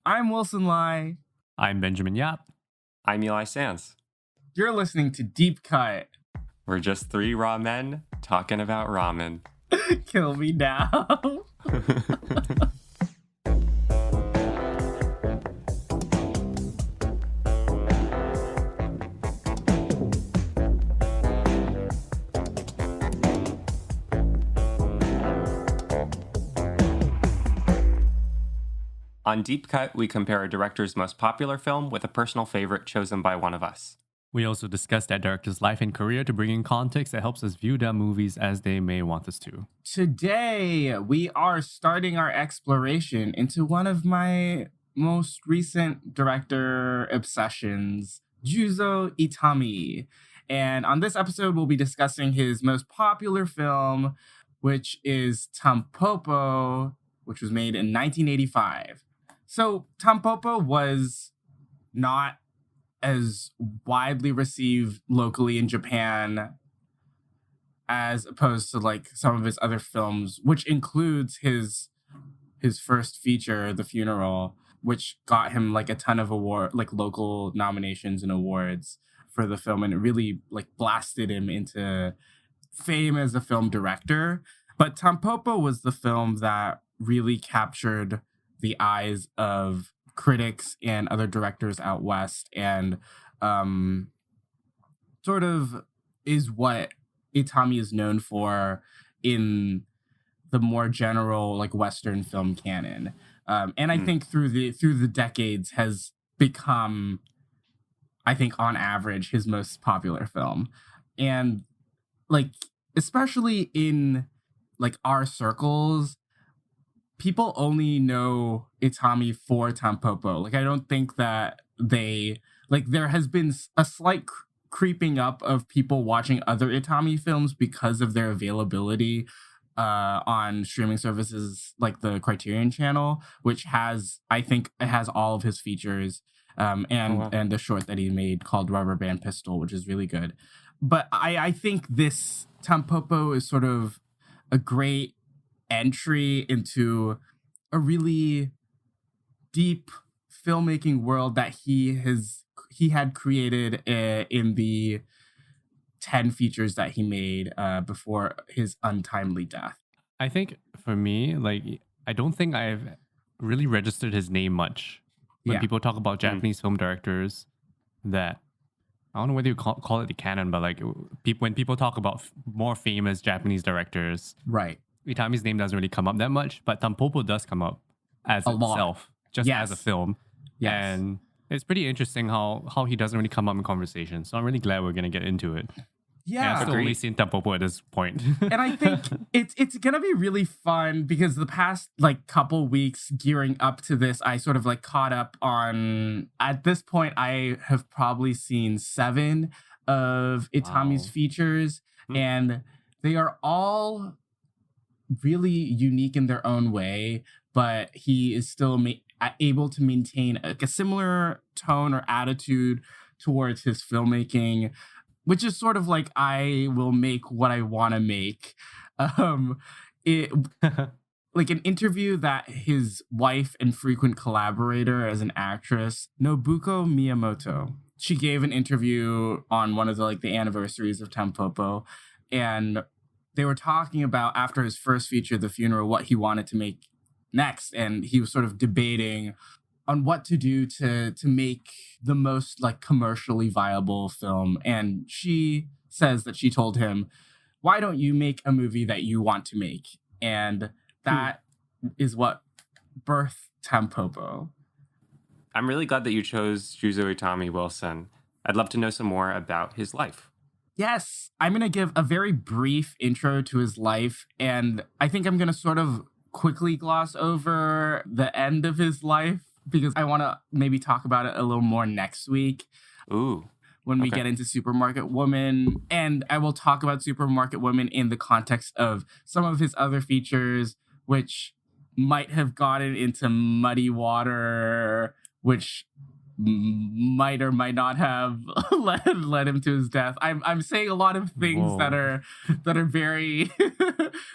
I'm Wilson Lai. I'm Benjamin Yap. I'm Eli Sands. You're listening to Deep Cut. We're just three raw men talking about ramen. Kill me now. On Deep Cut, we compare a director's most popular film with a personal favorite chosen by one of us. We also discuss that director's life and career to bring in context that helps us view their movies as they may want us to. Today, we are starting our exploration into one of my most recent director obsessions, Juzo Itami. And on this episode, we'll be discussing his most popular film, which is Tampopo, which was made in 1985. So Tampopo was not as widely received locally in Japan as opposed to like some of his other films, which includes his first feature, The Funeral, which got him like a ton of local nominations and awards for the film, and it really like blasted him into fame as a film director. But Tampopo was the film that really captured the eyes of critics and other directors out west, and sort of is what Itami is known for in the more general like Western film canon. And I think through the decades has become, I think on average, his most popular film. And like, especially in like our circles, people only know Itami for Tampopo. Like, I don't think that there has been a slight creeping up of people watching other Itami films because of their availability on streaming services like the Criterion Channel, which has, I think it has all of his features and the short that he made called Rubber Band Pistol, which is really good. But I think this Tampopo is sort of a great entry into a really deep filmmaking world that he had created in the 10 features that he made before his untimely death. I think for me, like, I don't think I've really registered his name much when people talk about Japanese film directors. That I don't know whether you call it the canon, but like when people talk about more famous Japanese directors, right? Itami's name doesn't really come up that much, but Tampopo does come up as itself, just as a film. Yes. And it's pretty interesting how he doesn't really come up in conversation. So I'm really glad we're going to get into it. Yeah. And I've still only seen Tampopo at this point. And I think it's going to be really fun because the past like couple weeks gearing up to this, I sort of like caught up on, at this point, I have probably seen 7 of Itami's features, and they are all really unique in their own way, but he is still able to maintain a similar tone or attitude towards his filmmaking, which is sort of like, I will make what I want to make. Like an interview that his wife and frequent collaborator as an actress, Nobuko Miyamoto, she gave an interview on one of the anniversaries of Tampopo, and they were talking about, after his first feature, The Funeral, what he wanted to make next. And he was sort of debating on what to do to make the most like commercially viable film. And she says that she told him, why don't you make a movie that you want to make? And that is what birthed Tampopo. I'm really glad that you chose Juzo Itami, Wilson. I'd love to know some more about his life. Yes, I'm going to give a very brief intro to his life, and I think I'm going to sort of quickly gloss over the end of his life because I want to maybe talk about it a little more next week. Ooh. When we get into Supermarket Woman, and I will talk about Supermarket Woman in the context of some of his other features, which might have gotten into muddy water, which might or might not have led him to his death. I'm saying a lot of things that are very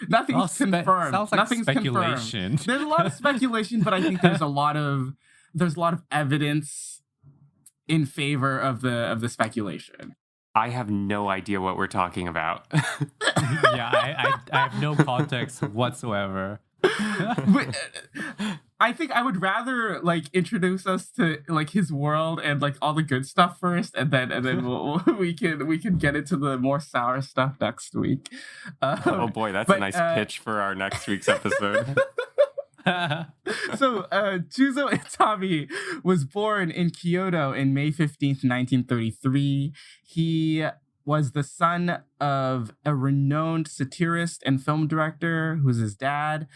nothing's confirmed. Sounds like Nothing's speculation. confirmed. There's a lot of speculation, but I think there's a lot of there's a lot of evidence in favor of the speculation. I have no idea what we're talking about. Yeah, I have no context whatsoever. But, I think I would rather like introduce us to like his world and like all the good stuff first, and then we can get into the more sour stuff next week. Oh boy, that's a nice pitch for our next week's episode. So Juzo Itami was born in Kyoto in May 15th, 1933. He was the son of a renowned satirist and film director who's his dad.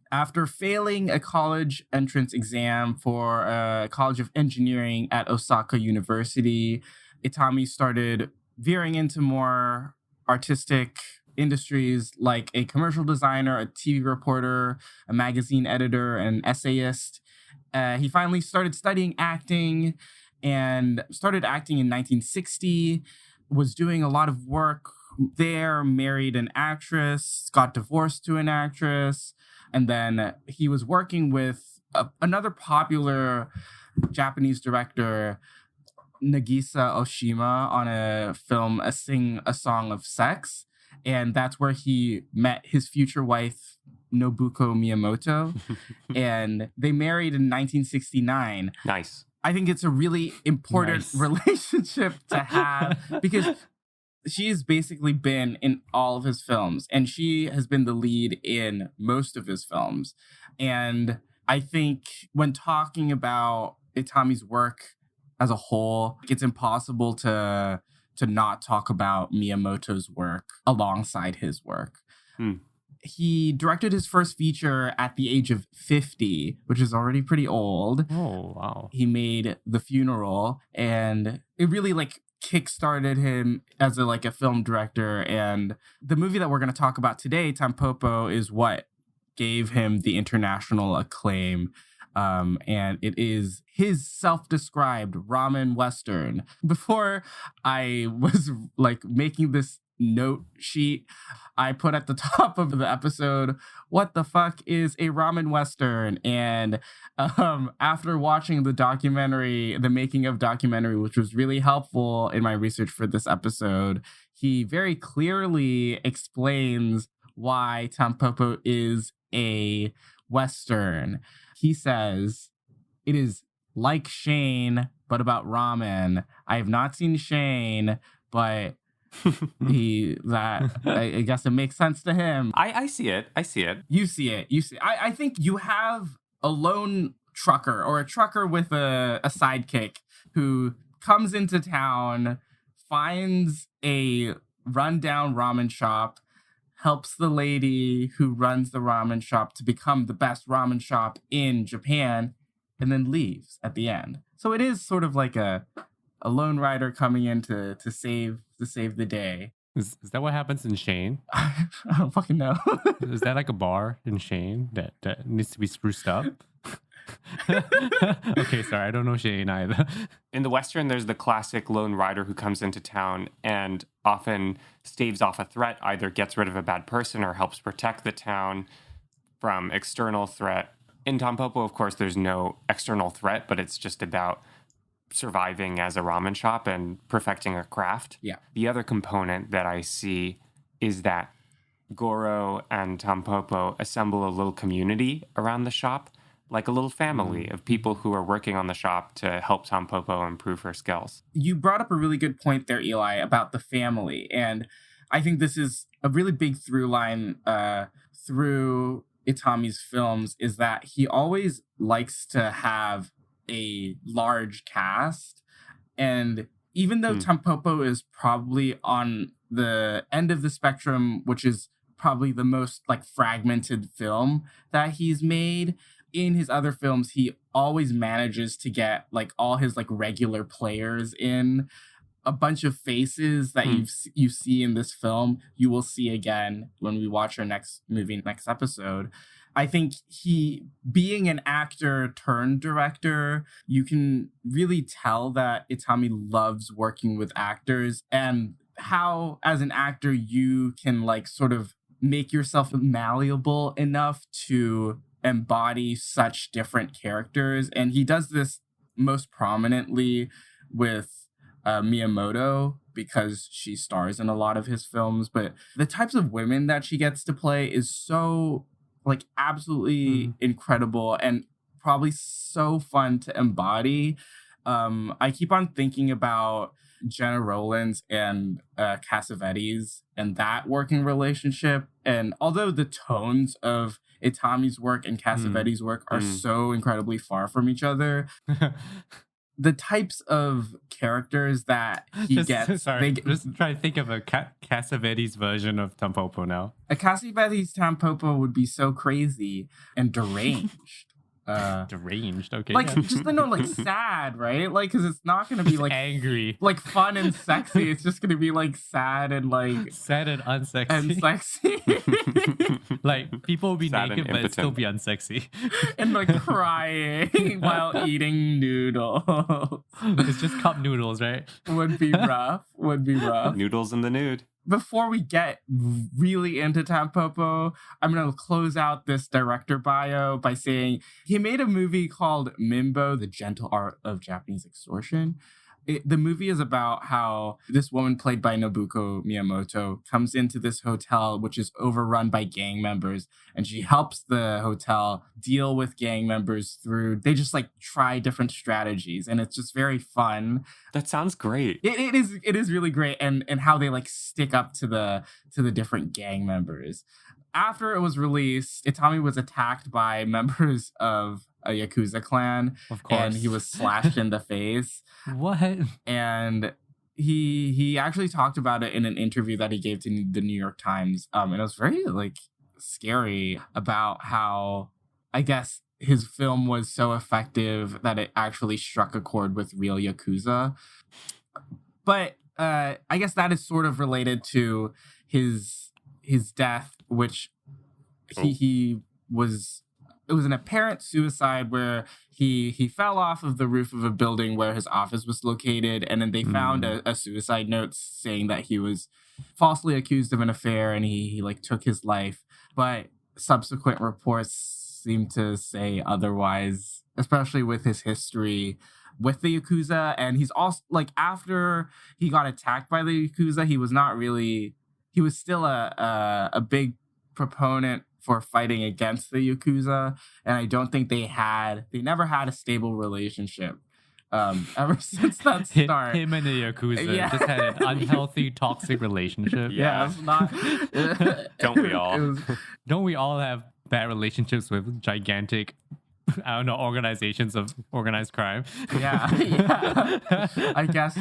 After failing a college entrance exam for a College of Engineering at Osaka University, Itami started veering into more artistic industries like a commercial designer, a TV reporter, a magazine editor, an essayist. He finally started studying acting and started acting in 1960, was doing a lot of work there, married an actress, got divorced to an actress, and then he was working with another popular Japanese director, Nagisa Oshima, on a film, Sing a Song of Sex. And that's where he met his future wife, Nobuko Miyamoto. And they married in 1969. Nice. I think it's a really important relationship to have because she's basically been in all of his films and she has been the lead in most of his films. And I think when talking about Itami's work as a whole, it's impossible to not talk about Miyamoto's work alongside his work. He directed his first feature at the age of 50, which is already pretty old. Oh, wow. He made The Funeral, and it really like kickstarted him as a film director. And the movie that we're going to talk about today, Tampopo, is what gave him the international acclaim. And it is his self-described ramen western. Before I was like making this note sheet, I put at the top of the episode, what the fuck is a ramen western? And after watching the documentary, the making of documentary, which was really helpful in my research for this episode, he very clearly explains why Tampopo is a western. He says, it is like Shane, but about ramen. I have not seen Shane, but I guess it makes sense to him. I see it. You see it. I think you have a lone trucker or a trucker with a sidekick who comes into town, finds a rundown ramen shop, helps the lady who runs the ramen shop to become the best ramen shop in Japan, and then leaves at the end. So it is sort of like a lone rider coming in to save the day. Is that what happens in Shane? I don't fucking know. Is that like a bar in Shane that needs to be spruced up? Okay, sorry, I don't know Shane either. In the Western, there's the classic lone rider who comes into town and often staves off a threat, either gets rid of a bad person or helps protect the town from external threat. In Tampopo, of course, there's no external threat, but it's just about surviving as a ramen shop and perfecting a craft. Yeah. The other component that I see is that Goro and Tampopo assemble a little community around the shop, like a little family of people who are working on the shop to help Tampopo improve her skills. You brought up a really good point there, Eli, about the family. And I think this is a really big through line through Itami's films, is that he always likes to have a large cast. And even though Tampopo is probably on the end of the spectrum, which is probably the most like fragmented film that he's made, in his other films, he always manages to get like all his like regular players in. A bunch of faces that you see in this film, you will see again when we watch our next episode. I think he, being an actor turned director, you can really tell that Itami loves working with actors and how, as an actor, you can like sort of make yourself malleable enough to embody such different characters. And he does this most prominently with Miyamoto, because she stars in a lot of his films. But the types of women that she gets to play is so, like, absolutely incredible and probably so fun to embody. I keep on thinking about Jenna Rollins and Cassavetes and that working relationship. And although the tones of Itami's work and Cassavetes' work are so incredibly far from each other, the types of characters that he gets... Sorry, just try to think of a Cassavetes version of Tampopo now. A Cassavetes Tampopo would be so crazy and deranged. Deranged, okay. Like, just like sad, right? Like, because it's not going to be like angry, like fun and sexy. It's just going to be like sad and like sad and unsexy. And sexy. Like, people will be sad naked, but it'd still be unsexy. And like crying while eating noodles. It's just cup noodles, right? Would be rough. Noodles in the nude. Before we get really into Tampopo, I'm going to close out this director bio by saying he made a movie called Mimbo, The Gentle Art of Japanese Extortion. The movie is about how this woman played by Nobuko Miyamoto comes into this hotel, which is overrun by gang members, and she helps the hotel deal with gang members through, they just like try different strategies, and it's just very fun. That sounds great. It is really great, and how they like stick up to the different gang members. After it was released, Itami was attacked by members of a Yakuza clan, of course, and he was slashed in the face. What? And he actually talked about it in an interview that he gave to the New York Times. And it was very like scary about how, I guess, his film was so effective that it actually struck a chord with real Yakuza. But I guess that is sort of related to his death, which he was... It was an apparent suicide where he fell off of the roof of a building where his office was located, and then they found a suicide note saying that he was falsely accused of an affair and he like took his life. But subsequent reports seem to say otherwise, especially with his history with the Yakuza. And he's also like, after he got attacked by the Yakuza, he was still a big proponent for fighting against the Yakuza, and I don't think they never had a stable relationship ever since that start. Him and the Yakuza just had an unhealthy, toxic relationship. Yeah, it's not. Don't we all? Don't we all have bad relationships with gigantic, I don't know, organizations of organized crime? Yeah. I guess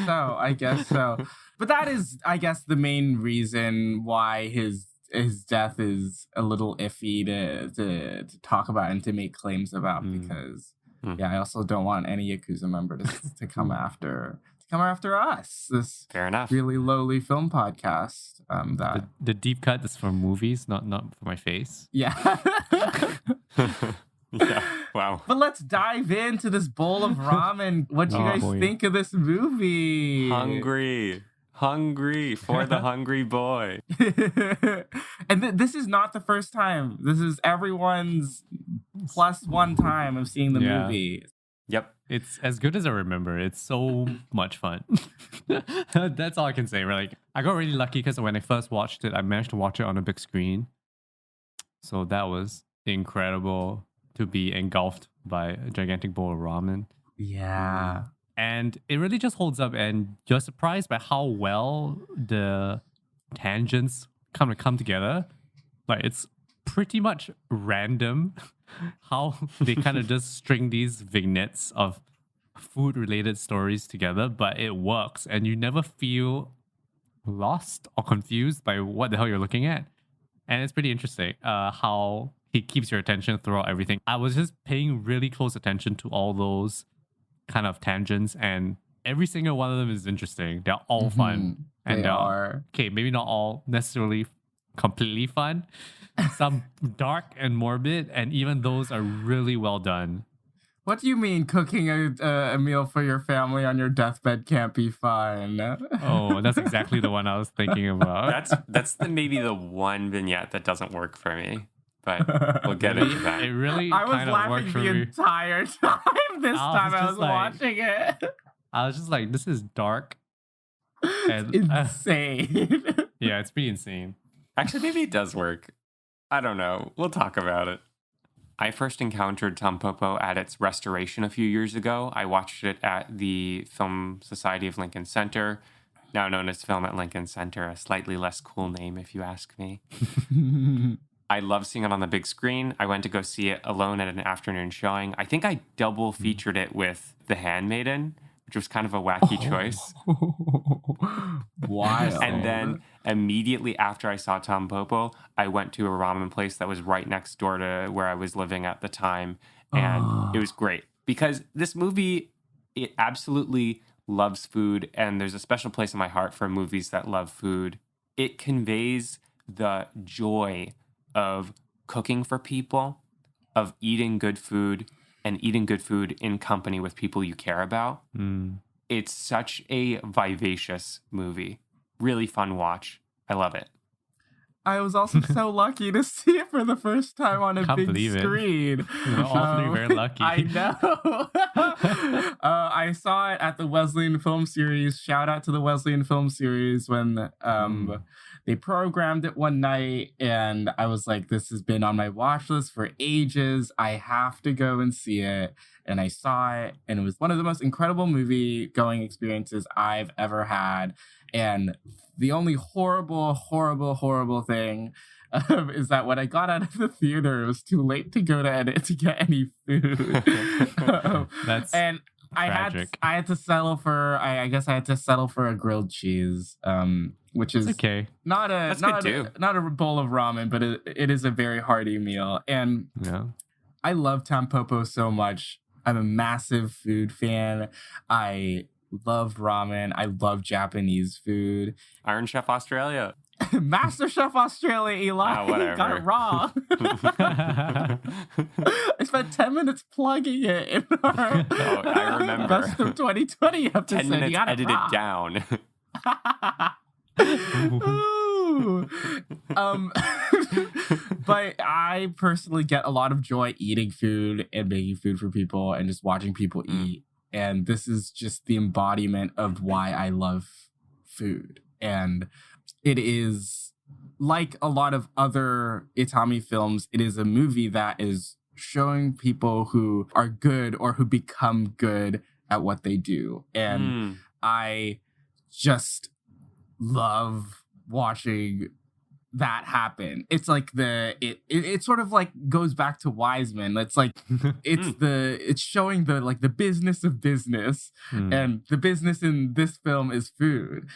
so. But that is, I guess, the main reason why his death is a little iffy to talk about and to make claims about, because I also don't want any Yakuza member to come after us, this fair enough really lowly film podcast. The deep cut is for movies, not for my face. Yeah. Yeah, wow. But let's dive into this bowl of ramen. What do you guys think of this movie? Hungry for the hungry boy. And this is not the first time. This is everyone's plus one time of seeing the movie. Yep. It's as good as I remember. It's so much fun. That's all I can say. Like, I got really lucky because when I first watched it, I managed to watch it on a big screen. So that was incredible to be engulfed by a gigantic bowl of ramen. Yeah. And it really just holds up, and you're surprised by how well the tangents come together. Like, it's pretty much random how they kind of just string these vignettes of food-related stories together, but it works, and you never feel lost or confused by what the hell you're looking at. And it's pretty interesting how he keeps your attention throughout everything. I was just paying really close attention to all those kind of tangents, and every single one of them is interesting. They're all fun. And they are. Okay, maybe not all necessarily completely fun. Some dark and morbid, and even those are really well done. What do you mean cooking a meal for your family on your deathbed can't be fun? Oh, that's exactly the one I was thinking about. That's maybe the one vignette that doesn't work for me. but we'll get into that. It really I was kind of laughing worked for the me. entire time this time I was just like- watching it. I was just like, this is dark. And, Insane. yeah, it's pretty insane. Actually, maybe it does work. I don't know. We'll talk about it. I first encountered Tampopo at its restoration a few years ago. I watched it at the Film Society of Lincoln Center, now known as Film at Lincoln Center, a slightly less cool name if you ask me. I love seeing it on the big screen. I went to go see it alone at an afternoon showing. I think I double featured it with The Handmaiden, which was kind of a wacky choice. Wild. And then immediately after I saw Tampopo, I went to a ramen place that was right next door to where I was living at the time. And it was great because this movie, it absolutely loves food. And there's a special place in my heart for movies that love food. It conveys the joy of cooking for people, of eating good food, and eating good food in company with people you care about. It's such a vivacious movie. Really fun watch. I love it. I was also so lucky to see it for the first time on a Can't big believe it. screen. We're all three very lucky. I know. I saw it at the Wesleyan Film Series. Shout out to the Wesleyan Film Series when they programmed it one night, and I was like, this has been on my watch list for ages. I have to go and see it. And I saw it, and it was one of the most incredible movie-going experiences I've ever had. And the only horrible thing is that when I got out of the theater, it was too late to go to get any food. That's and tragic. I had to settle for I guess I had to settle for a grilled cheese, which is okay. not a bowl of ramen, but it is a very hearty meal. And Yeah. I love Tampopo so much. I'm a massive food fan. I love ramen. I love Japanese food. Iron Chef Australia. Master Chef Australia, Eli. Whatever. Got it wrong. I spent 10 minutes plugging it in our I remember. Best of 2020 episode. 10 minutes You got it edited wrong. down. Ooh. But I personally get a lot of joy eating food and making food for people and just watching people eat. And this is just the embodiment of why I love food. And it is, like a lot of other Itami films, it is a movie that is showing people who are good or who become good at what they do. And I just love watching that happen. It's like it sort of like goes back to Wiseman. It's like it's showing the business of business, and the business in this film is food,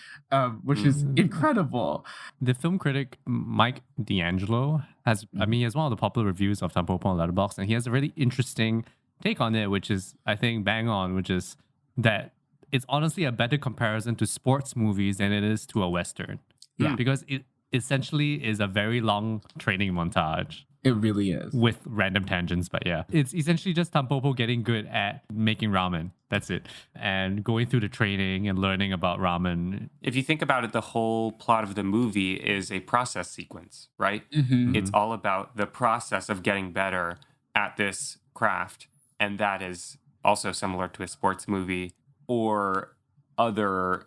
which is incredible. The film critic Mike D'Angelo has one of the popular reviews of Tampopo on Letterboxd, and he has a really interesting take on it, which is I think bang on, which is that it's honestly a better comparison to sports movies than it is to a Western. Yeah. Because it essentially is a very long training montage. It really is. With random tangents, but yeah. It's essentially just Tampopo getting good at making ramen. That's it. And going through the training and learning about ramen. If you think about it, the whole plot of the movie is a process sequence, right? It's all about the process of getting better at this craft. And that is also similar to a sports movie or other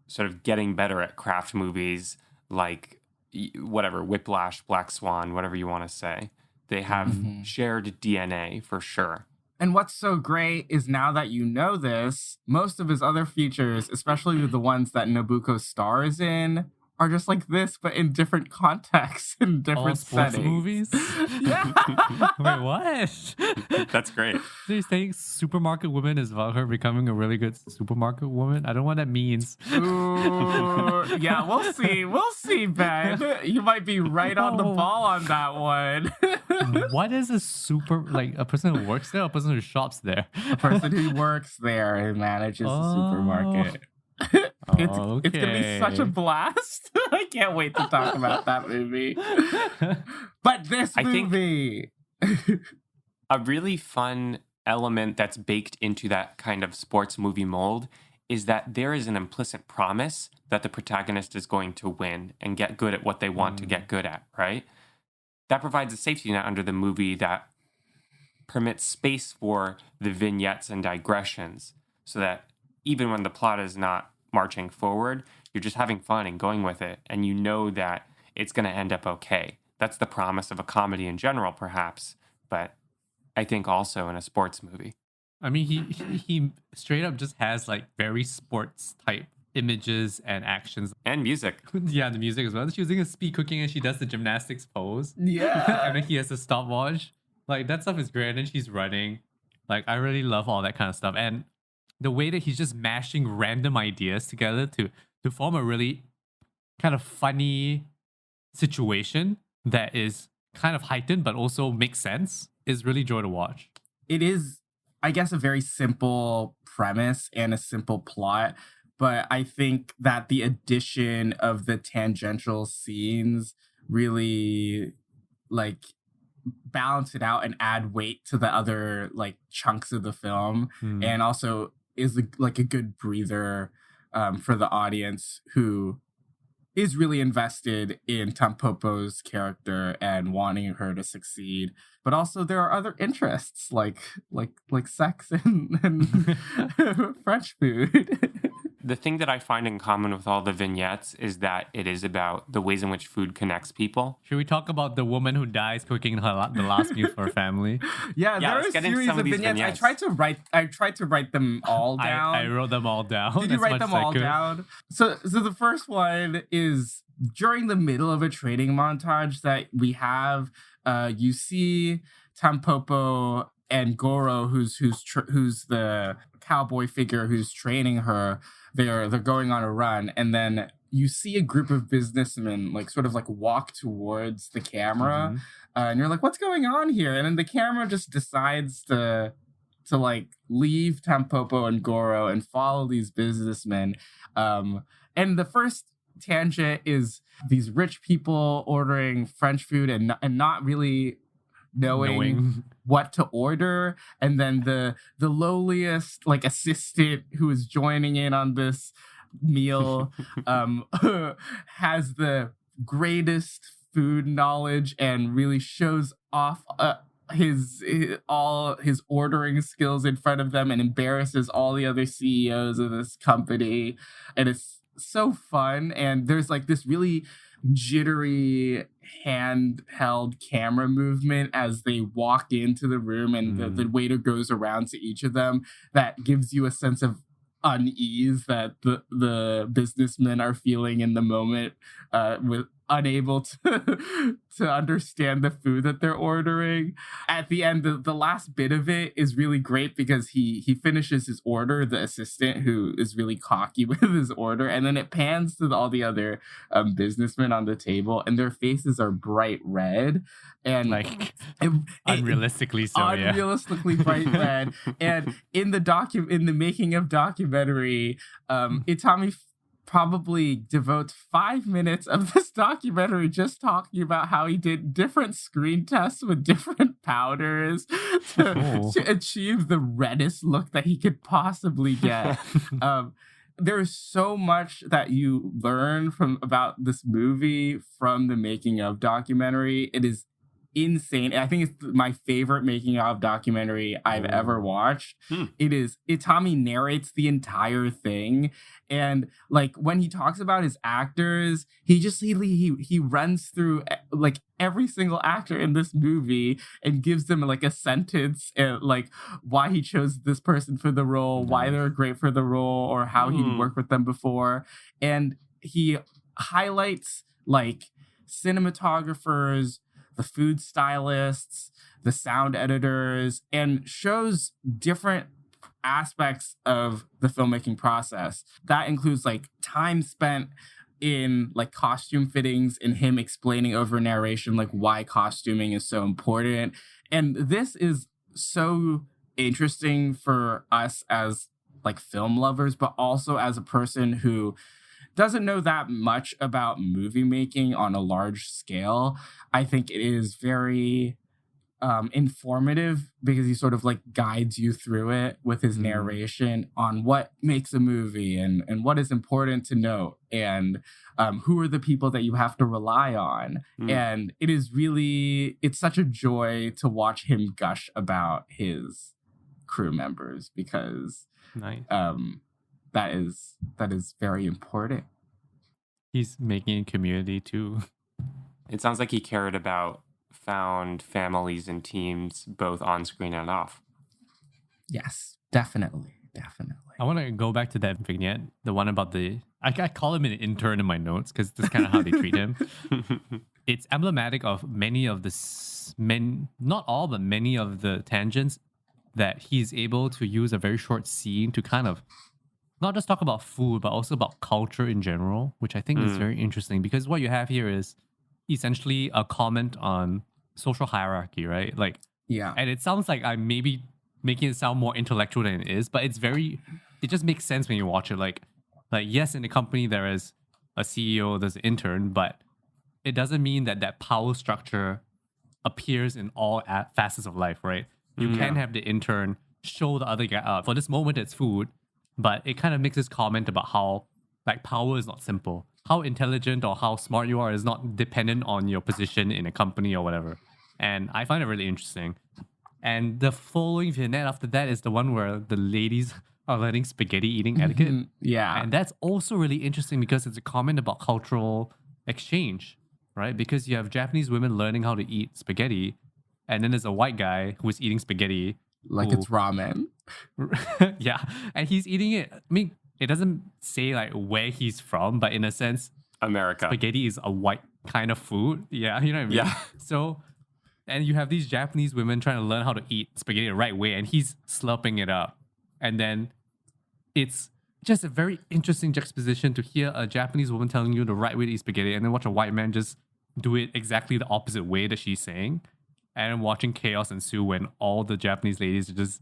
sort of getting better at craft movies like whatever, Whiplash, Black Swan, whatever you want to say. They have shared DNA for sure. And what's so great is now that you know this, most of his other features, especially the ones that Nobuko stars in, are just like this, but in different contexts, in different All sports settings. movies? Yeah. Wait, what? That's great. So you're saying supermarket woman is about her becoming a really good supermarket woman? I don't know what that means. Ooh, yeah, we'll see. We'll see, Ben. You might be right on the ball on that one. What is a person who works there or a person who shops there? A person who works there and manages the supermarket. It's going to be such a blast. I can't wait to talk about that movie. But this movie. A really fun element that's baked into that kind of sports movie mold is that there is an implicit promise that the protagonist is going to win and get good at what they want to get good at, right? that provides a safety net under the movie that permits space for the vignettes and digressions so that even when the plot is not marching forward, you're just having fun and going with it, and you know that it's going to end up okay. That's the promise of a comedy in general, perhaps, but I think also in a sports movie. I mean, he straight up just has like very sports type images and actions. And music. Yeah, the music as well. She's using a speed cooking and she does the gymnastics pose. Yeah. And then he has a stopwatch. Like, that stuff is great. And then she's running. Like, I really love all that kind of stuff. And the way that he's just mashing random ideas together to form a really kind of funny situation that is kind of heightened but also makes sense is really joy to watch. It is, I guess, a very simple premise and a simple plot, but I think that the addition of the tangential scenes really like balance it out and add weight to the other like chunks of the film, and also is like a good breather for the audience who is really invested in Tampopo's character and wanting her to succeed. But also there are other interests like sex and French food. The thing that I find in common with all the vignettes is that it is about the ways in which food connects people. Should we talk about the woman who dies cooking the last meal for her family? Yeah, there are a series of vignettes. I tried to write them all down. I wrote them all down. Did you write them all down? So the first one is during the middle of a training montage that we have. You see Tampopo and Goro, who's the cowboy figure who's training her. They're going on a run, and then you see a group of businessmen sort of walk towards the camera, and you're like, "What's going on here?" And then the camera just decides to leave Tampopo and Goro and follow these businessmen. And the first tangent is these rich people ordering French food and not really knowing what to order, and then the lowliest assistant who is joining in on this meal has the greatest food knowledge and really shows off all his ordering skills in front of them and embarrasses all the other CEOs of this company, and it's so fun. And there's this really jittery handheld camera movement as they walk into the room, and the waiter goes around to each of them that gives you a sense of unease that the businessmen are feeling in the moment, with unable to understand the food that they're ordering. At the end, the last bit of it is really great because he finishes his order, the assistant who is really cocky with his order, and then it pans to all the other businessmen on the table, and their faces are bright red and unrealistically bright red. And in the making of documentary, Itami probably devotes 5 minutes of this documentary just talking about how he did different screen tests with different powders to achieve the reddest look that he could possibly get. There's so much that you learn about this movie from the making of documentary. It is insane. I think it's my favorite making of documentary I've ever watched. It is Itami narrates the entire thing, and when he talks about his actors, he runs through every single actor in this movie and gives them a sentence, why he chose this person for the role, why they're great for the role, or how he worked with them before. And he highlights cinematographers, the food stylists, the sound editors, and shows different aspects of the filmmaking process. That includes time spent in costume fittings and him explaining over narration why costuming is so important. And this is so interesting for us as film lovers, but also as a person who doesn't know that much about movie making on a large scale. I think it is very informative because he sort of like guides you through it with his narration on what makes a movie and what is important to note and who are the people that you have to rely on. And it's such a joy to watch him gush about his crew members because that is very important. He's making a community too. It sounds like he cared about found families and teams both on screen and off. Yes, definitely. I want to go back to that vignette, the one about I call him an intern in my notes because that's kind of how they treat him. It's emblematic of many of not all, but many of the tangents that he's able to use a very short scene to kind of not just talk about food, but also about culture in general, which I think is very interesting because what you have here is essentially a comment on social hierarchy, right? Like, yeah. And it sounds like I'm maybe making it sound more intellectual than it is, but it just makes sense when you watch it. Like yes, in a company there is a CEO, there's an intern, but it doesn't mean that power structure appears in all facets of life, right? You can have the intern show the other guy, for this moment it's food, but it kind of makes this comment about how like power is not simple. How intelligent or how smart you are is not dependent on your position in a company or whatever. And I find it really interesting. And the following vignette after that is the one where the ladies are learning spaghetti eating etiquette. Yeah. And that's also really interesting because it's a comment about cultural exchange, right? Because you have Japanese women learning how to eat spaghetti, and then there's a white guy who's eating spaghetti. It's ramen. Yeah. And he's eating it. I mean, it doesn't say like where he's from, but in a sense, America. Spaghetti is a white kind of food. Yeah, you know what I mean? Yeah. So, and you have these Japanese women trying to learn how to eat spaghetti the right way, and he's slurping it up. And then it's just a very interesting juxtaposition to hear a Japanese woman telling you the right way to eat spaghetti, and then watch a white man just do it exactly the opposite way that she's saying. And watching chaos ensue when all the Japanese ladies are just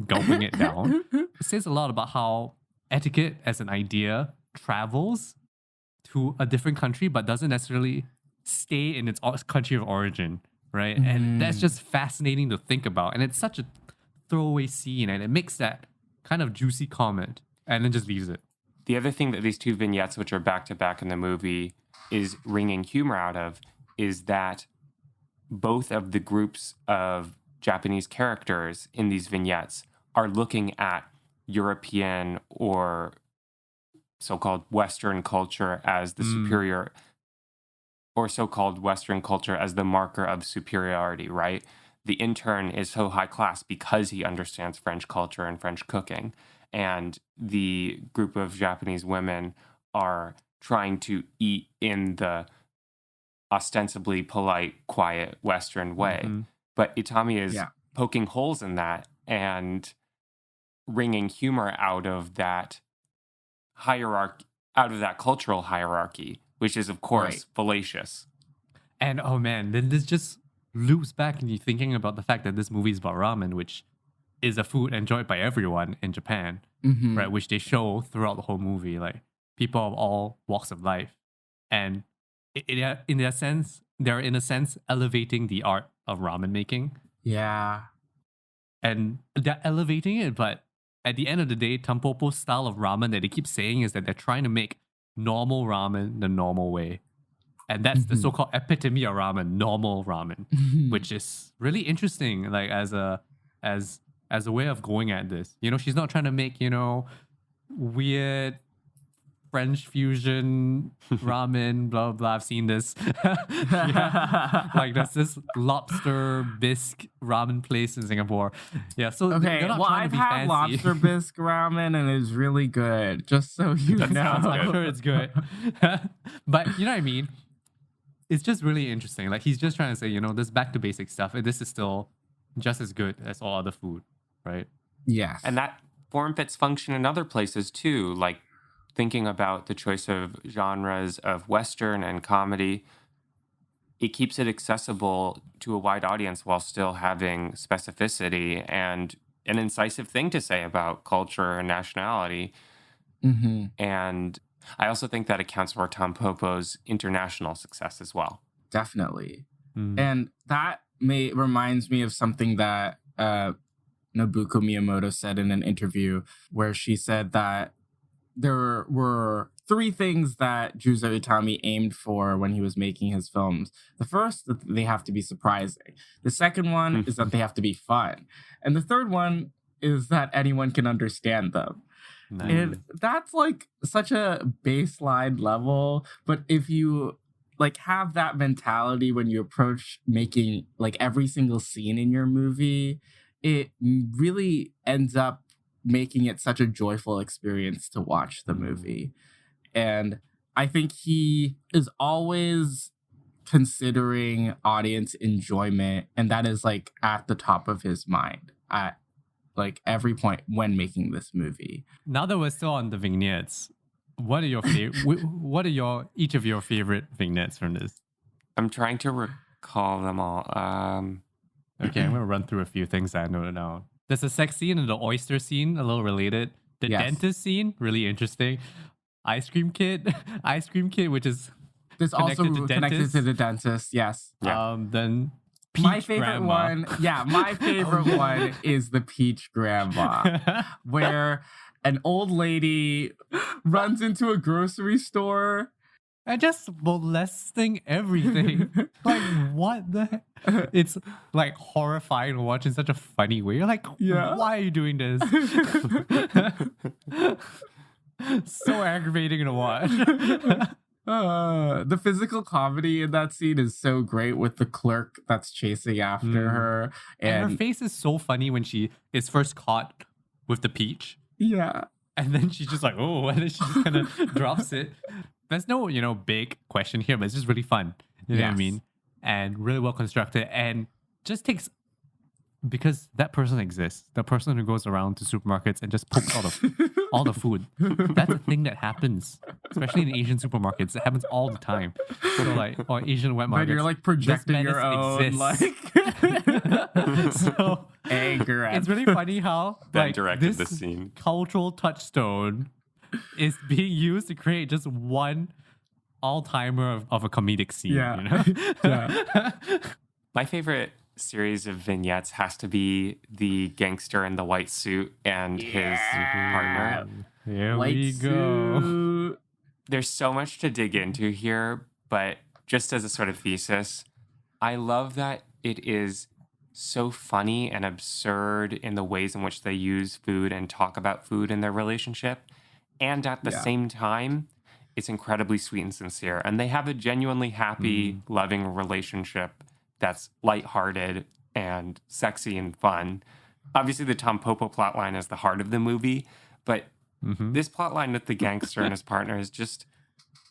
gulping it down. It says a lot about how etiquette as an idea travels to a different country but doesn't necessarily stay in its country of origin, right? And that's just fascinating to think about. And it's such a throwaway scene, and it makes that kind of juicy comment and then just leaves it. The other thing that these two vignettes, which are back to back in the movie, is wringing humor out of is that both of the groups of Japanese characters in these vignettes are looking at European or so-called Western culture as the superior, or so-called Western culture as the marker of superiority, right? The intern is so high class because he understands French culture and French cooking. And the group of Japanese women are trying to eat in the ostensibly polite, quiet Western way. But Itami is poking holes in that and wringing humor out of that hierarchy, out of that cultural hierarchy, which is, of course, fallacious. And oh man, then this just loops back and you're thinking about the fact that this movie is about ramen, which is a food enjoyed by everyone in Japan, right? Which they show throughout the whole movie, like people of all walks of life. And in a sense, they're in a sense elevating the art of ramen making. Yeah. And they're elevating it, but at the end of the day, Tampopo's style of ramen that they keep saying is that they're trying to make normal ramen the normal way. And that's the so-called epitome of ramen, normal ramen, which is really interesting, like as a way of going at this. You know, she's not trying to make, weird French fusion ramen, blah, blah. I've seen this. Like there's this lobster bisque ramen place in Singapore. Yeah, so okay, well, I've had lobster bisque ramen and it's really good, just so you know. I'm sure it's good. But you know what I mean? It's just really interesting. Like he's just trying to say, this back to basic stuff. This is still just as good as all other food, right? Yes. And that form fits function in other places too, like thinking about the choice of genres of Western and comedy. It keeps it accessible to a wide audience while still having specificity and an incisive thing to say about culture and nationality. And I also think that accounts for Tampopo's international success as well. Definitely. And that reminds me of something that Nobuko Miyamoto said in an interview, where she said that there were three things that Juzo Itami aimed for when he was making his films. The first, that they have to be surprising. The second one is that they have to be fun. And the third one is that anyone can understand them. Nice. And that's like such a baseline level. But if you like have that mentality when you approach making like every single scene in your movie, it really ends up making it such a joyful experience to watch the movie. And I think he is always considering audience enjoyment, and that is like at the top of his mind at like every point when making this movie. Now that we're still on the vignettes, what are your what are each of your favorite vignettes from this? I'm trying to recall them all. Okay, I'm gonna run through a few things that I noted down. There's a sex scene and the oyster scene, a little related. The dentist scene, really interesting. Ice cream kid, which is This also connected to the dentist. Yes. Yeah. Then peach my favorite grandma. one. Yeah, my favorite one is the peach grandma, where an old lady runs into a grocery store and just molesting everything. Like, what the heck? It's like horrifying to watch in such a funny way. You're like, why are you doing this? So aggravating to watch. The physical comedy in that scene is so great with the clerk that's chasing after her. And her face is so funny when she is first caught with the peach. Yeah. And then she's just like, oh, and then she just kind of drops it. There's no, big question here, but it's just really fun. You know what I mean? And really well constructed, and just takes, because that person exists. The person who goes around to supermarkets and just pokes all the food. That's a thing that happens, especially in Asian supermarkets. It happens all the time. So like, or Asian wet markets. But you're like projecting your own exists. like So anger. It's really funny how Ben like directed this this scene. cultural touchstone is being used to create just one all-timer of a comedic scene. Yeah. Yeah. My favorite series of vignettes has to be the gangster in the white suit and his partner. Here White we go. suit. There's so much to dig into here, but just as a sort of thesis, I love that it is so funny and absurd in the ways in which they use food and talk about food in their relationship. And at the same time, it's incredibly sweet and sincere. And they have a genuinely happy, loving relationship that's lighthearted and sexy and fun. Obviously, the Tampopo plotline is the heart of the movie, but this plotline with the gangster and his partner is just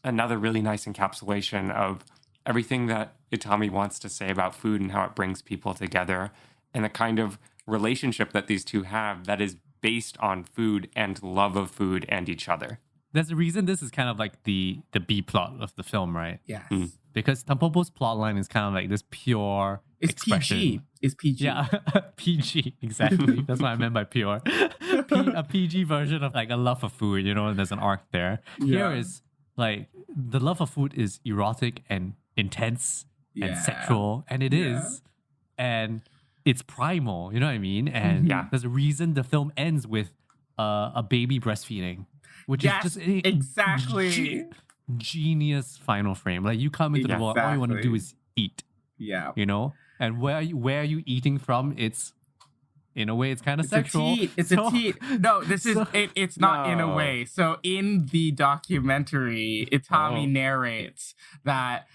another really nice encapsulation of everything that Itami wants to say about food and how it brings people together, and the kind of relationship that these two have that is based on food and love of food and each other. There's a reason this is kind of like the B plot of the film, right? Yes. Because Tampopo's plotline is kind of like this pure expression. PG. It's PG. Yeah, PG, exactly. That's what I meant by pure. A PG version of like a love of food, and there's an arc there. Here is like the love of food is erotic and intense and sexual, and it is. And it's primal, you know what I mean? And there's a reason the film ends with a baby breastfeeding, which is just exactly genius final frame. Like you come into the world, all you want to do is eat. Yeah. And where are you eating from? It's in a way it's kind of sexual. It's a teat. No, it's not in a way. So in the documentary, Itami narrates that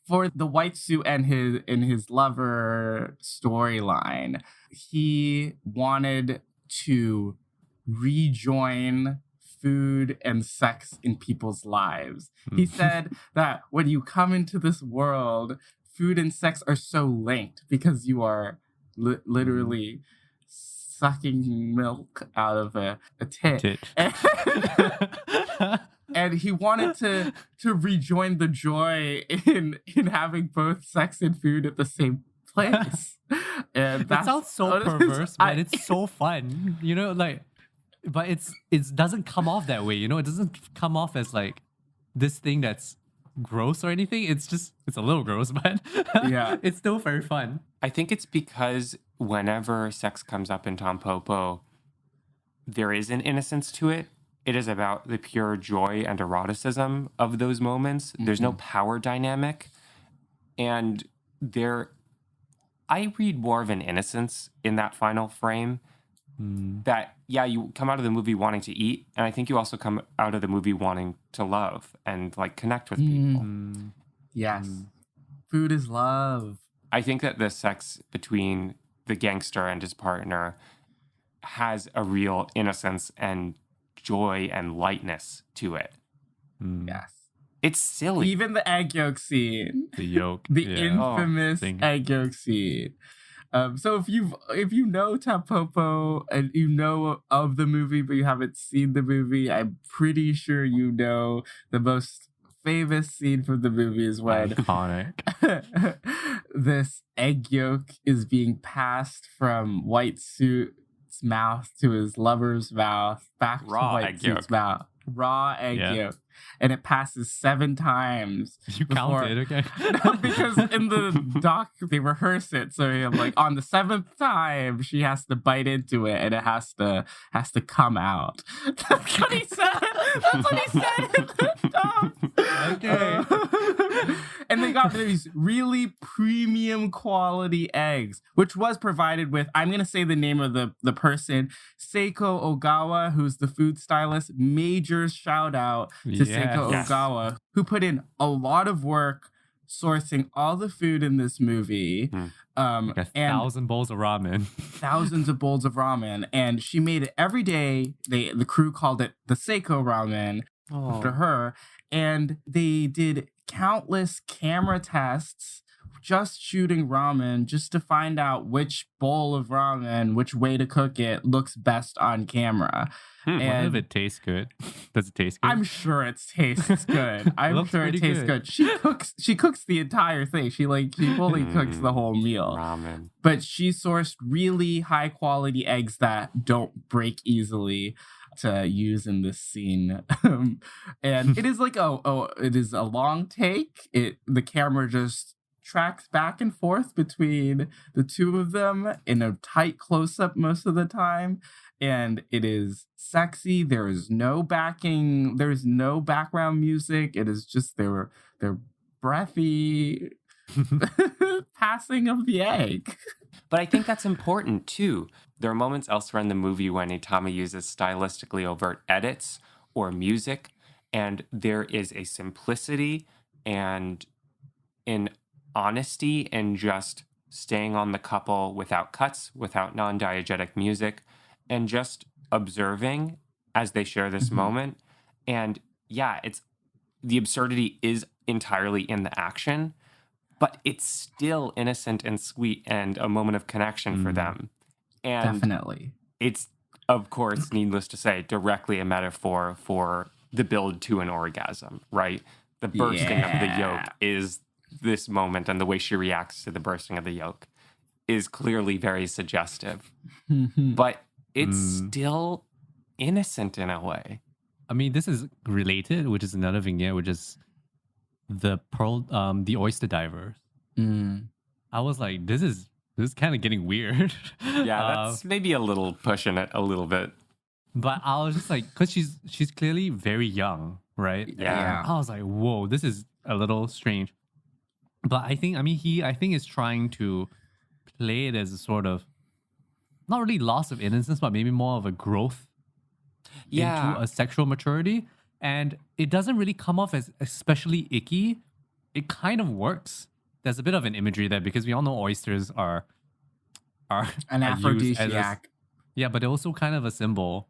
for the white suit and his lover storyline, he wanted to rejoin food and sex in people's lives. He said that when you come into this world, food and sex are so linked because you are literally sucking milk out of a tit. And he wanted to rejoin the joy in having both sex and food at the same place. And that sounds so perverse, but it's so fun. But it doesn't come off that way. It doesn't come off as like this thing that's gross or anything. It's a little gross, but Yeah. it's still very fun. I think it's because whenever sex comes up in Tampopo, there is an innocence to it. It is about the pure joy and eroticism of those moments. There's no power dynamic. And I read more of an innocence in that final frame that, yeah, you come out of the movie wanting to eat. And I think you also come out of the movie wanting to love and like connect with people. Yes. Food is love. I think that the sex between the gangster and his partner has a real innocence and joy and lightness to it. Yes. It's silly. Even the egg yolk scene. The yolk. The yeah. infamous egg yolk scene. So if you know Tampopo and you know of the movie but you haven't seen the movie, I'm pretty sure you know the most famous scene from the movie is when iconic. this egg yolk is being passed from White Suit's mouth to his lover's mouth, back to White Suit's mouth. Raw egg yolk. And it passes 7 times. You counted, okay? No, because in the doc, they rehearse it. So like on the 7th time, she has to bite into it and it has to come out. That's what he said. That's what he said in the doc. Okay. And they got these really premium quality eggs, which was provided with, I'm going to say the name of the person, Seiko Ogawa, who's the food stylist. Major shout out to Seiko Ogawa, who put in a lot of work sourcing all the food in this movie. Like 1,000 bowls of ramen. Thousands of bowls of ramen. And she made it every day. The crew called it the Seiko ramen after her. And they did countless camera tests just shooting ramen just to find out which bowl of ramen, which way to cook it looks best on camera. And if it tastes good. Does it taste good? I'm sure it tastes good. I'm sure it tastes good. She cooks the entire thing. She fully cooks the whole meal. Ramen. But she sourced really high quality eggs that don't break easily to use in this scene. And it is like it is a long take. The camera just tracks back and forth between the two of them in a tight close-up most of the time, and it is sexy. There is no backing, there's no background music. It is just their breathy passing of the egg. But I think that's important too. There are moments elsewhere in the movie when Itami uses stylistically overt edits or music, and there is a simplicity and an honesty in just staying on the couple without cuts, without non-diegetic music, and just observing as they share this moment. And yeah, the absurdity is entirely in the action, but it's still innocent and sweet and a moment of connection for them. And definitely. It's, of course, needless to say, directly a metaphor for the build to an orgasm, right? The bursting of the yolk is this moment, and the way she reacts to the bursting of the yolk is clearly very suggestive. But it's still innocent in a way. I mean, this is related, which is another vignette, which is the oyster divers. I was like, this is kind of getting weird. Yeah, that's maybe a little pushing it a little bit. But I was just like, because she's clearly very young, right? Yeah. I was like, whoa, this is a little strange. But I think is trying to play it as a sort of, not really loss of innocence, but maybe more of a growth into a sexual maturity. And it doesn't really come off as especially icky. It kind of works. There's a bit of an imagery there because we all know oysters are an aphrodisiac. But they're also kind of a symbol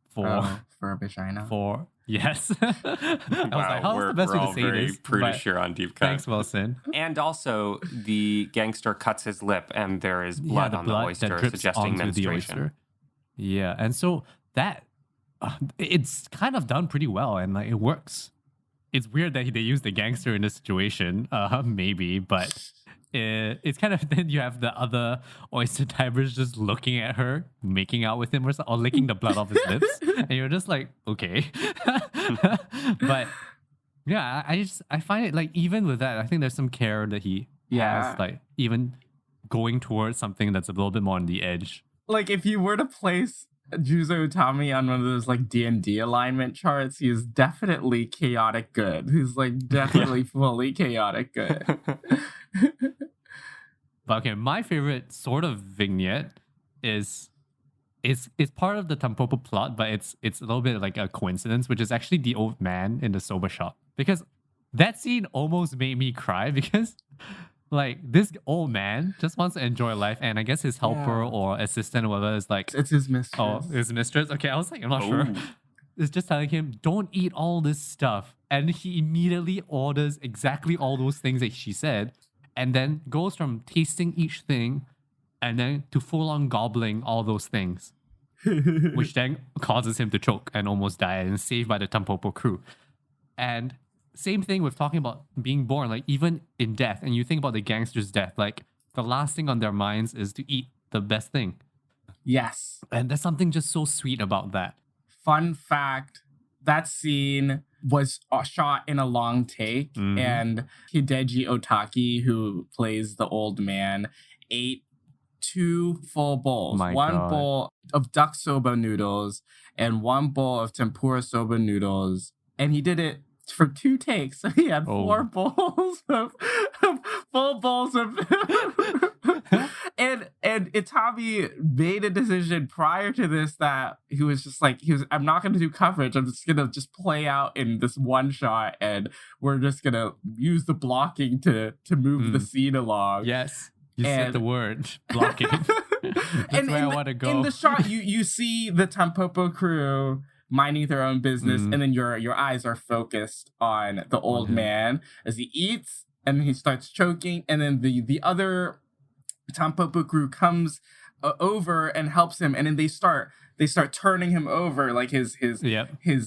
for a vagina. Yes. I was like, how's the best way to say very this? Prudish here on Deep Cut. Thanks, Wilson. And also, the gangster cuts his lip, and there is blood on the oyster, suggesting menstruation. Yeah, and so that it's kind of done pretty well, and like it works. It's weird that they use the gangster in this situation, maybe, but it's kind of, then you have the other oyster divers just looking at her, making out with him or licking the blood off his lips, and you're just like, okay. But Yeah, I find it like even with that, I think there's some care that he Yeah. has, like even going towards something that's a little bit more on the edge. Like if you were to place Juzo Itami on one of those like D&D alignment charts, he is definitely chaotic good. He's like definitely fully chaotic good. But okay, my favorite sort of vignette is it's part of the Tampopo plot, but it's a little bit like a coincidence, which is actually the old man in the soba shop. Because that scene almost made me cry because like this old man just wants to enjoy life, and I guess his helper or assistant or whatever is like, It's his mistress. oh, his mistress. Okay, I was like, I'm not sure. It's just telling him, don't eat all this stuff. And he immediately orders exactly all those things that she said, and then goes from tasting each thing and then to full on gobbling all those things, which then causes him to choke and almost die and is saved by the Tampopo crew. And same thing with talking about being born, like even in death, and you think about the gangster's death, like the last thing on their minds is to eat the best thing. Yes. And there's something just so sweet about that. Fun fact, that scene was shot in a long take, and Hideji Otaki, who plays the old man, ate 2 full bowls. One bowl of duck soba noodles and 1 bowl of tempura soba noodles. And he did it for 2 takes. So he had 4 bowls of full bowls of and Itami made a decision prior to this that he was just like, I'm not gonna do coverage. I'm just gonna just play out in this one shot, and we're just gonna use the blocking to move the scene along. Yes. You said the word blocking. That's where I want to go. In the shot, you see the Tampopo crew minding their own business, and then your eyes are focused on the old man as he eats, and he starts choking, and then the other Tampopo crew comes over and helps him, and then they start turning him over, like his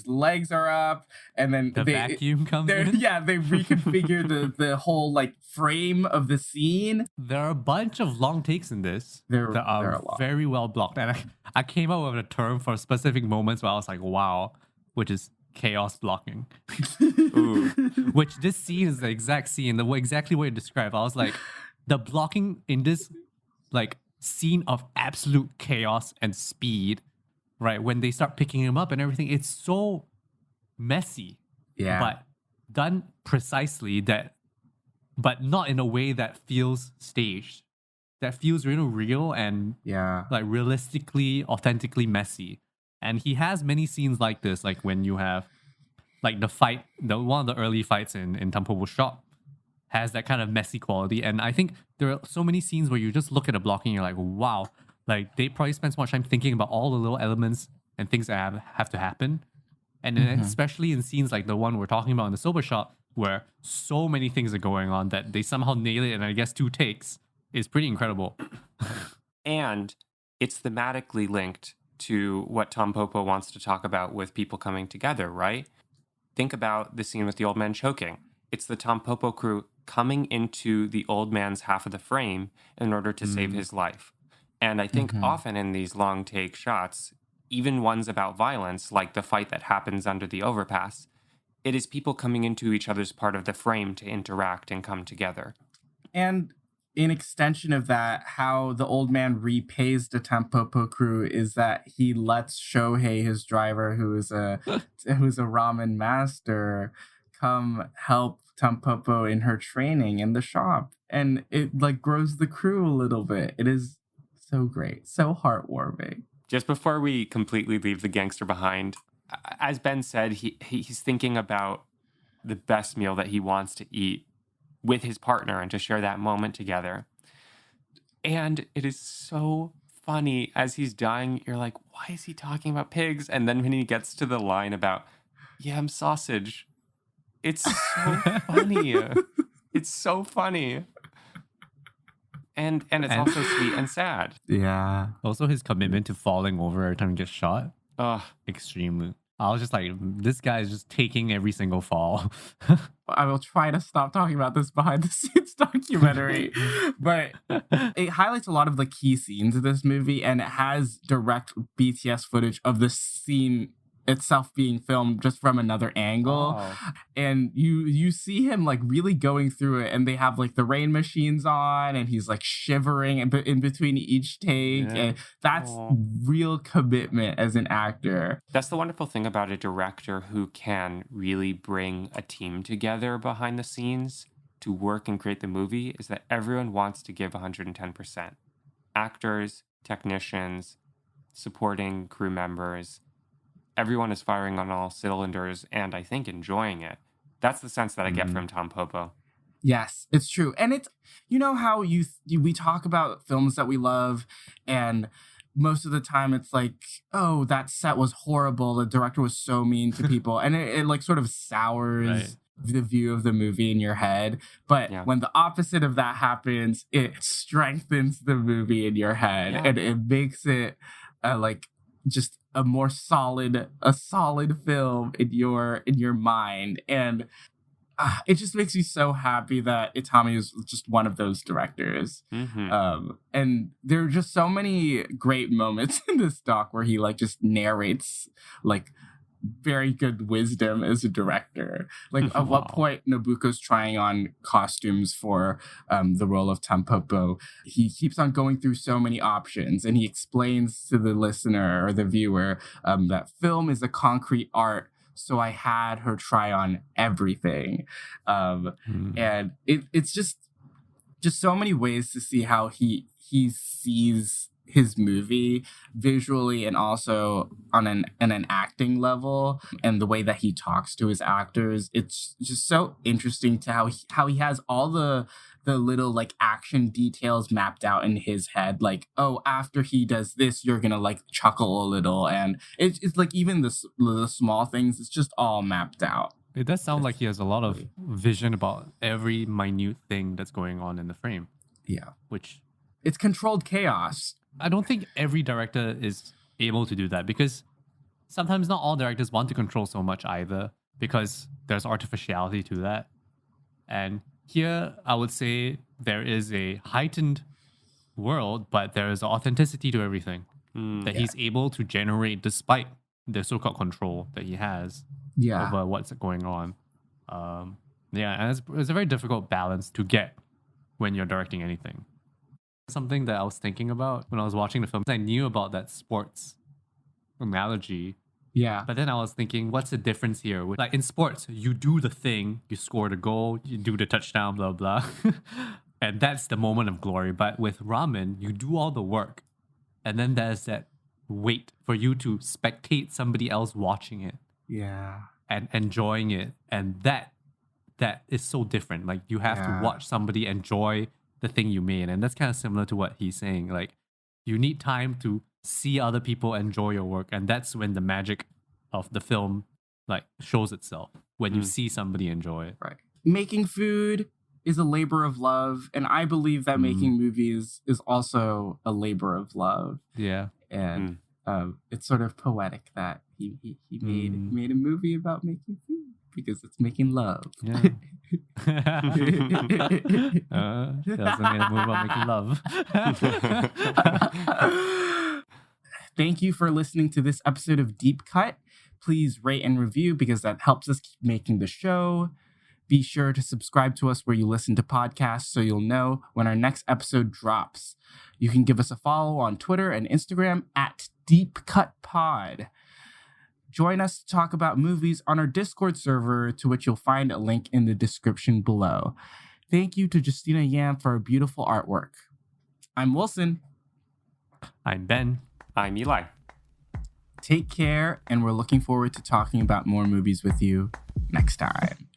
legs are up, and then the vacuum comes in. Yeah, they reconfigure the whole like frame of the scene. There are a bunch of long takes in this that are very well blocked, and I came up with a term for specific moments where I was like, wow, which is chaos blocking. Which this scene is the exact scene, exactly what you described. I was like, the blocking in this like scene of absolute chaos and speed, right? When they start picking him up and everything, it's so messy. Yeah. But done precisely but not in a way that feels staged. That feels really real and like realistically, authentically messy. And he has many scenes like this, like when you have like the fight, one of the early fights in Tampopo's shop has that kind of messy quality. And I think there are so many scenes where you just look at the blocking and you're like, wow, like they probably spend so much time thinking about all the little elements and things that have to happen. And then especially in scenes like the one we're talking about in the soba shop, where so many things are going on that they somehow nail it, and I guess 2 takes is pretty incredible. And it's thematically linked to what Tampopo wants to talk about with people coming together, right? Think about the scene with the old man choking. It's the Tampopo crew coming into the old man's half of the frame in order to save his life. And I think often in these long take shots, even ones about violence, like the fight that happens under the overpass, it is people coming into each other's part of the frame to interact and come together. And in extension of that, how the old man repays the Tampopo crew is that he lets Shohei, his driver, who is a ramen master, come help Tampopo in her training in the shop, and it like grows the crew a little bit. It is so great, so heartwarming. Just before we completely leave the gangster behind, as Ben said, he's thinking about the best meal that he wants to eat with his partner and to share that moment together. And it is so funny as he's dying. You're like, why is he talking about pigs? And then when he gets to the line about yam sausage, it's so funny. It's so funny. And it's also sweet and sad. Yeah. Also his commitment to falling over every time he gets shot. Extremely. I was just like, this guy is just taking every single fall. I will try to stop talking about this behind the scenes documentary. But it highlights a lot of the key scenes of this movie, and it has direct BTS footage of the scene itself being filmed just from another angle. And you see him like really going through it, and they have like the rain machines on, and he's like shivering in between each take. And that's real commitment as an actor. That's the wonderful thing about a director who can really bring a team together behind the scenes to work and create the movie, is that everyone wants to give 110%. Actors, technicians, supporting crew members, everyone is firing on all cylinders and I think enjoying it. That's the sense that I get from Tampopo. Yes, it's true. And it's, you know how we talk about films that we love, and most of the time it's like, oh, that set was horrible. The director was so mean to people. And it like sort of sours the view of the movie in your head. But when the opposite of that happens, it strengthens the movie in your head, and it makes it like just a more solid film in your mind. And it just makes me so happy that Itami is just one of those directors. And there are just so many great moments in this doc where he like just narrates like very good wisdom as a director. Like at what point Nobuko's trying on costumes for the role of Tampopo, he keeps on going through so many options, and he explains to the listener or the viewer that film is a concrete art, so I had her try on everything. And it's just so many ways to see how he sees his movie visually, and also on an acting level, and the way that he talks to his actors. It's just so interesting to how he has all the little like action details mapped out in his head. Like, oh, after he does this, you're gonna like chuckle a little, and it's like even the small things. It's just all mapped out. It does sound like he has a lot of vision about every minute thing that's going on in the frame. Yeah, which it's controlled chaos. I don't think every director is able to do that, because sometimes not all directors want to control so much either, because there's artificiality to that. And here, I would say there is a heightened world, but there is authenticity to everything that he's able to generate despite the so-called control that he has over what's going on. And it's a very difficult balance to get when you're directing anything. Something that I was thinking about when I was watching the film, I knew about that sports analogy. Yeah. But then I was thinking, what's the difference here? Like in sports, you do the thing, you score the goal, you do the touchdown, blah, blah. And that's the moment of glory. But with ramen, you do all the work. And then there's that wait for you to spectate somebody else watching it. Yeah. And enjoying it. And that is so different. Like you have to watch somebody enjoy the thing you made. And that's kind of similar to what he's saying. Like you need time to see other people enjoy your work, and that's when the magic of the film like shows itself, when you see somebody enjoy it. Right. Making food is a labor of love, and I believe that making movies is also a labor of love. Yeah. And it's sort of poetic that he made a movie about making food, because it's making love. Yeah. He also made a movie about making love. Thank you for listening to this episode of Deep Cut. Please rate and review, because that helps us keep making the show. Be sure to subscribe to us where you listen to podcasts so you'll know when our next episode drops. You can give us a follow on Twitter and Instagram at DeepCutPod. Join us to talk about movies on our Discord server, to which you'll find a link in the description below. Thank you to Justina Yam for our beautiful artwork. I'm Wilson. I'm Ben. I'm Eli. Take care, and we're looking forward to talking about more movies with you next time.